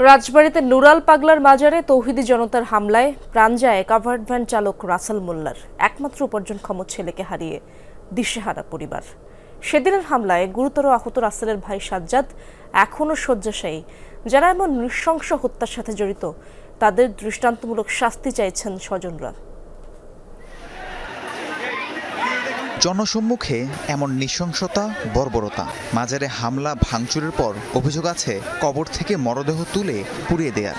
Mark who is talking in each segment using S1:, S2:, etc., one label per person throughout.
S1: রাজবাড়ীতে নুরাল পাগলার মাজারে তৌহিদি জনতার হামলায় প্রাণ যায় কাভার্ড ভ্যান চালক রাসেল মোল্লার। একমাত্র উপার্জনক্ষম ছেলেকে হারিয়ে দিশেহারা পরিবার। সেদিনের হামলায় গুরুতর আহত রাসেলের ভাই সাজ্জাদ এখনও শয্যাশায়ী। যারা এমন নৃশংস হত্যার সাথে জড়িত তাদের দৃষ্টান্তমূলক শাস্তি চাইছেন স্বজনরা।
S2: জনসম্মুখে এমন নৃশংসতা, বর্বরতা। মাজারে হামলা ভাঙচুরের পর অভিযোগ আছে কবর থেকে মরদেহ তুলে পুড়িয়ে দেয়ার।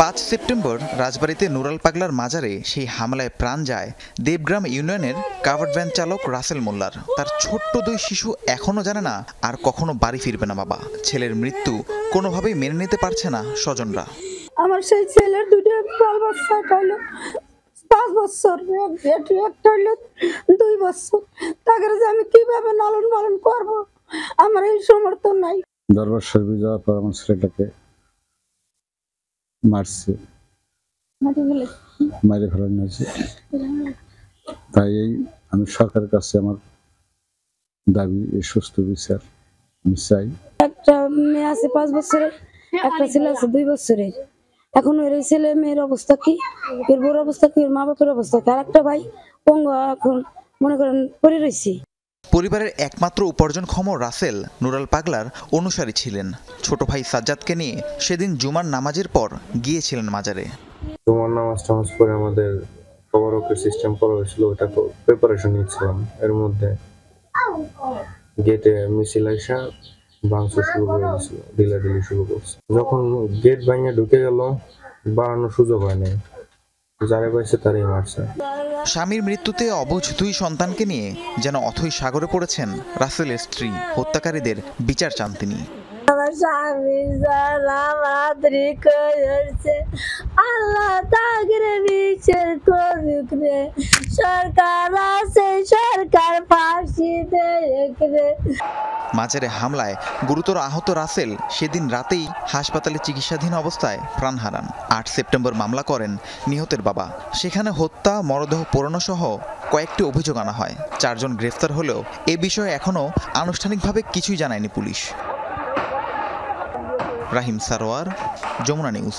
S2: ৫ সেপ্টেম্বর রাজবাড়ীতে নুরাল পাগলার মাজারে সেই হামলায় প্রাণ যায় দেবগ্রাম ইউনিয়নের কাভার্ড ভ্যান চালক রাসেল মোল্লার। তার ছোট্ট ২ শিশু এখনো জানে না আর কখনো বাড়ি ফিরবে না বাবা। ছেলের মৃত্যু কোনোভাবেই মেনে নিতে পারছে না স্বজনরা।
S3: আমার সেই ছেলের 2টা বাচ্চা হলো 5 বছর, একটা হলো 2 বছর। তাকে যে আমি কিভাবে লালন পালন করব, আমার এই সামর্থ্য নাই।
S4: দরবার শরীফে যাওয়ার পর আমার ছেলেটাকে মারছে, মাইরে ফেলানো হয়েছে। তাই আমি সরকারের কাছে আমার দাবি এই সুস্থ বিচার আমি চাই।
S3: একটা মেয়ে আছে 5 বছরের, একটা ছেলে আছে 2 বছরের। এখন এর ছেলে মেয়ের অবস্থা কি, এর বড় অবস্থা কি, এর মা বাপের অবস্থা কি? আর একটা ভাই পঙ্গু, এখন মনে করেন পড়ে রয়েছে।
S2: পরিবারের একমাত্র উপার্জনক্ষম রাসেল নুরাল পাগলার অনুসারী ছিলেন। ছোট ভাই সাজ্জাদকে নিয়ে সেদিন জুমার নামাজের পর গিয়েছিলেন মাজারে।
S5: জুমার নামাজ টামাজ পরে আমাদের কবরকের সিস্টেম করা হয়েছিল, ওটা প্রিপারেশন নিচ্ছিলাম। এর মধ্যে গেটে মিছিল আইসা ভাঙচুর শুরু করে দিয়েছিল, ঢিলাঢিলি শুরু করছে। যখন গেট ভেঙে ঢুকে গেল, বাড়ানোর সুযোগ হয় নাই, যারে পাইছে তারই মারছে।
S2: স্বামীর মৃত্যুতে অবুঝ 2 সন্তানকে নিয়ে যেন অথই সাগরে পড়েছেন রাসেলের স্ত্রী। হত্যাকারীদের বিচার চান তিনি।
S3: আমার স্বামী জানামাদ্রি করেছে, আল্লাহ তাগের বিচার করুক রে। সরকার আছে, সরকার ফাঁসি দেখ রে।
S2: মাজারে হামলায় গুরুতর আহত রাসেল সেদিন রাতেই হাসপাতালে চিকিৎসাধীন অবস্থায় প্রাণ হারান। ৮ সেপ্টেম্বর মামলা করেন নিহতের বাবা। সেখানে হত্যা, মরদেহ পোড়ানো সহ কয়েকটি অভিযোগ আনা হয়। 4 জন গ্রেফতার হলেও এ বিষয়ে এখনও আনুষ্ঠানিকভাবে কিছুই জানায়নি পুলিশ। রাহিম সারোয়ার, যমুনা নিউজ।